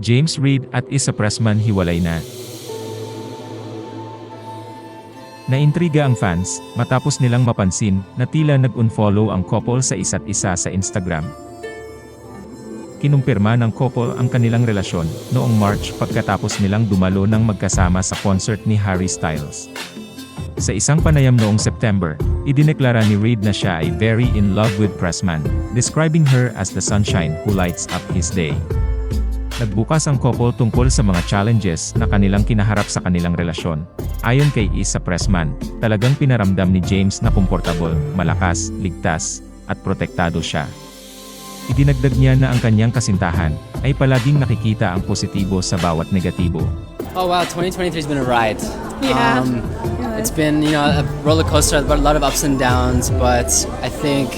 James Reid at Issa Pressman hiwalay na. Naintriga ang fans, matapos nilang mapansin na tila nag-unfollow ang couple sa isa't isa sa Instagram. Kinumpirma ng couple ang kanilang relasyon noong March pagkatapos nilang dumalo ng magkasama sa concert ni Harry Styles. Sa isang panayam noong September, idineklara ni Reid na siya ay very in love with Pressman, describing her as the sunshine who lights up his day. Nagbukas ang couple tungkol sa mga challenges na kanilang kinaharap sa kanilang relasyon. Ayon kay Issa Pressman, talagang pinaramdam ni James na komportable, malakas, ligtas, at protektado siya. Idinagdag niya na ang kanyang kasintahan ay palaging nakikita ang positibo sa bawat negatibo. Oh wow, 2023 has been a ride. Yeah. It's been, a roller coaster, but a lot of ups and downs, but I think,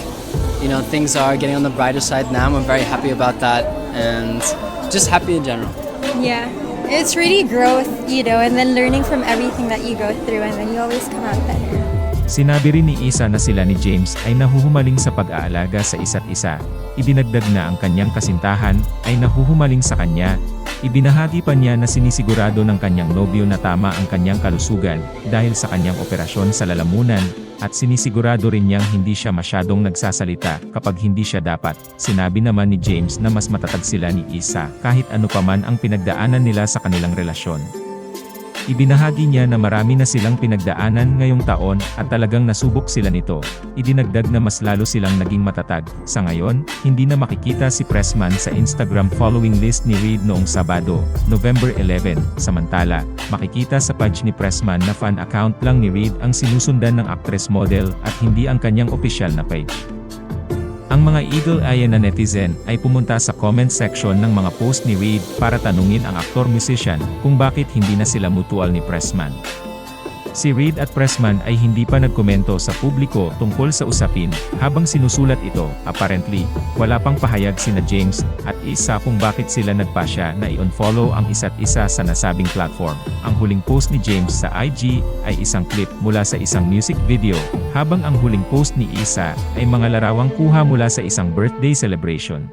things are getting on the brighter side now. I'm very happy about that and just happy in general. Yeah. It's really growth, and then learning from everything that you go through, and then you always come out better. Sinabi rin ni Issa na sila ni James ay nahuhumaling sa pag-aalaga sa isa't isa. Idinagdag na ang kanyang kasintahan ay nahuhumaling sa kanya. Ibinahagi pa niya na sinisigurado ng kanyang nobyo na tama ang kanyang kalusugan dahil sa kanyang operasyon sa lalamunan, at sinisigurado rin niyang hindi siya masyadong nagsasalita kapag hindi siya dapat. Sinabi naman ni James na mas matatag sila ni Issa kahit ano paman ang pinagdaanan nila sa kanilang relasyon. Ibinahagi niya na marami na silang pinagdaanan ngayong taon at talagang nasubok sila nito. Idinagdag na mas lalo silang naging matatag. Sa ngayon, hindi na makikita si Pressman sa Instagram following list ni Reid noong Sabado, November 11. Samantala, makikita sa page ni Pressman na fan account lang ni Reid ang sinusundan ng actress model at hindi ang kanyang opisyal na page. Ang mga eagle-eyed na netizen ay pumunta sa comment section ng mga post ni Reid para tanungin ang aktor-musician kung bakit hindi na sila mutual ni Pressman. Si Reid at Pressman ay hindi pa nagkomento sa publiko tungkol sa usapin. Habang sinusulat ito, apparently, wala pang pahayag sina James at Issa kung bakit sila nagpasya na i-unfollow ang isa't isa sa nasabing platform. Ang huling post ni James sa IG ay isang clip mula sa isang music video, habang ang huling post ni Issa ay mga larawang kuha mula sa isang birthday celebration.